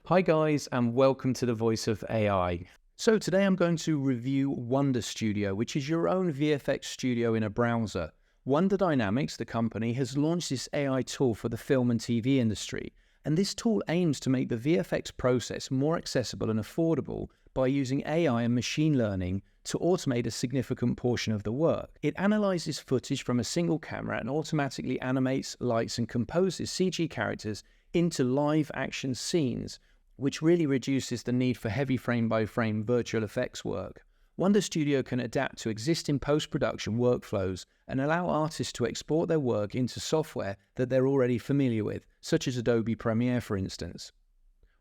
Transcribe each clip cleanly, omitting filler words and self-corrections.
Hi guys, and welcome to the Voice of AI. So today I'm going to review WonderStudio, which is your own VFX studio in a browser. Wonder Dynamics, the company, has launched this AI tool for the film and TV industry, and this tool aims to make the VFX process more accessible and affordable by using AI and machine learning to automate a significant portion of the work. It analyzes footage from a single camera and automatically animates, lights, and composes CG characters into live action scenes, which really reduces the need for heavy frame-by-frame virtual effects work. WonderStudio can adapt to existing post-production workflows and allow artists to export their work into software that they're already familiar with, such as Adobe Premiere, for instance.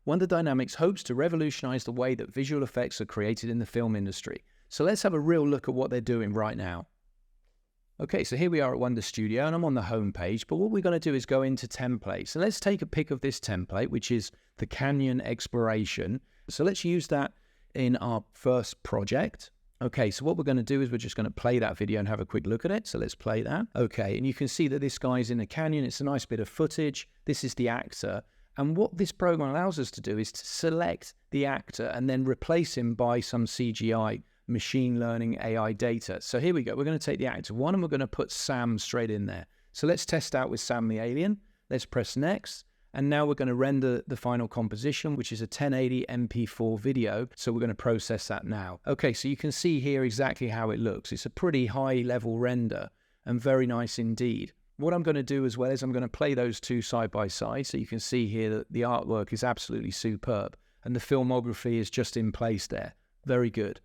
Wonder Dynamics hopes to revolutionize the way that visual effects are created in the film industry. So let's have a real look at what they're doing right now. Okay, so here we are at WonderStudio, and I'm on the home page, but what we're going to do is go into templates. So let's take a pic of this template, which is the Canyon Exploration. So let's use that in our first project. Okay, so what we're going to do is we're just going to play that video and have a quick look at it. So let's play that. Okay, and you can see that this guy's in a canyon. It's a nice bit of footage. This is the actor. And what this program allows us to do is to select the actor and then replace him by some CGI machine learning AI data. So here we go. We're going to take the actor one and we're going to put Sam straight in there. So let's test out with Sam the alien. Let's press next. And now we're going to render the final composition, which is a 1080 MP4 video. So we're going to process that now. Okay, so you can see here exactly how it looks. It's a pretty high level render and very nice indeed. What I'm going to do as well is I'm going to play those two side by side. So you can see here that the artwork is absolutely superb and the filmography is just in place there. Very good.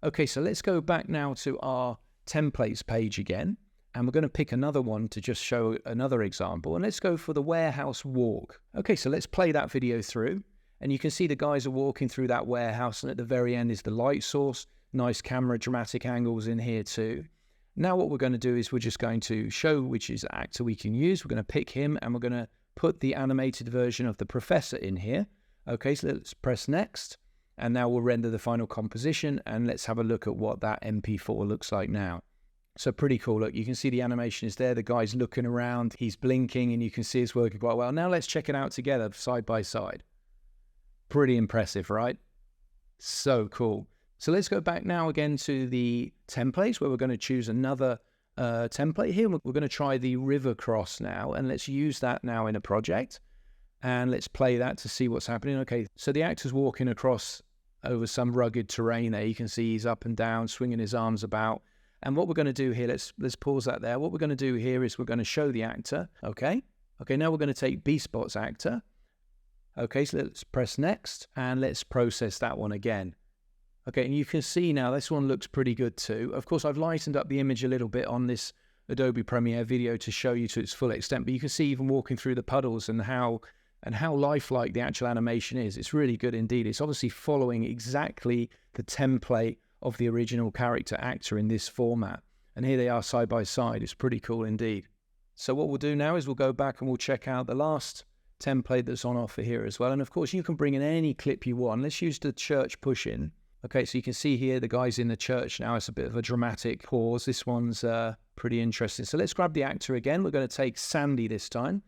Okay, so let's go back now to our templates page again, and we're going to pick another one to just show another example, and let's go for the warehouse walk. Okay, so let's play that video through, and you can see the guys are walking through that warehouse, and at the very end is the light source, nice camera dramatic angles in here too. Now what we're going to do is we're just going to show which is the actor we can use. We're going to pick him, and we're going to put the animated version of the professor in here. Okay, so let's press next. And now we'll render the final composition, and let's have a look at what that MP4 looks like now. So pretty cool. Look, you can see the animation is there. The guy's looking around, he's blinking, and you can see it's working quite well. Now let's check it out together side by side. Pretty impressive, right? So cool. So let's go back now again to the templates where we're going to choose another template here. We're going to try the river cross now, and let's use that now in a project. And let's play that to see what's happening. Okay, so the actor's walking across over some rugged terrain there. You can see he's up and down, swinging his arms about. And what we're going to do here, let's pause that there. What we're going to do here is we're going to show the actor. Okay, now we're going to take B-Spot's actor. Okay, so let's press next, and let's process that one again. Okay, and you can see now this one looks pretty good too. Of course, I've lightened up the image a little bit on this Adobe Premiere video to show you to its full extent, but you can see even walking through the puddles and how lifelike the actual animation is. It's really good indeed. It's obviously following exactly the template of the original character actor in this format. And here they are side by side. It's pretty cool indeed. So what we'll do now is we'll go back and we'll check out the last template that's on offer here as well. And of course, you can bring in any clip you want. Let's use the church push-in. Okay, so you can see here the guy's in the church now. It's a bit of a dramatic pause. This one's pretty interesting. So let's grab the actor again. We're going to take Sandy this time.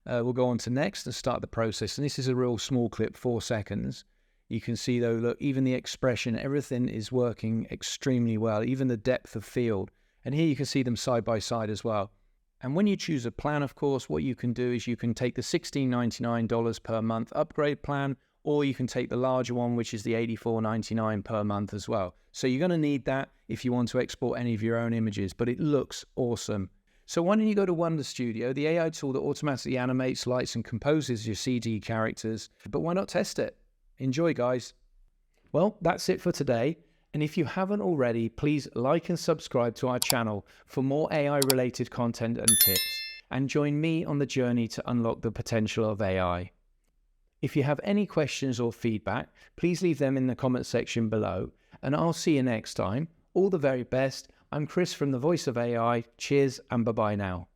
We'll go on to next and start the process. And this is a real small clip, 4 seconds. You can see though, look, even the expression, everything is working extremely well, even the depth of field. And here you can see them side by side as well. And when you choose a plan, of course, what you can do is you can take the $16.99 per month upgrade plan, or you can take the larger one, which is the $84.99 per month as well. So you're going to need that if you want to export any of your own images, but it looks awesome. So why don't you go to WonderStudio, the AI tool that automatically animates, lights, and composes your CG characters, but why not test it? Enjoy, guys. Well, that's it for today. And if you haven't already, please like and subscribe to our channel for more AI-related content and tips, and join me on the journey to unlock the potential of AI. If you have any questions or feedback, please leave them in the comment section below, and I'll see you next time. All the very best. I'm Chris from the Voice of AI. Cheers and bye-bye now.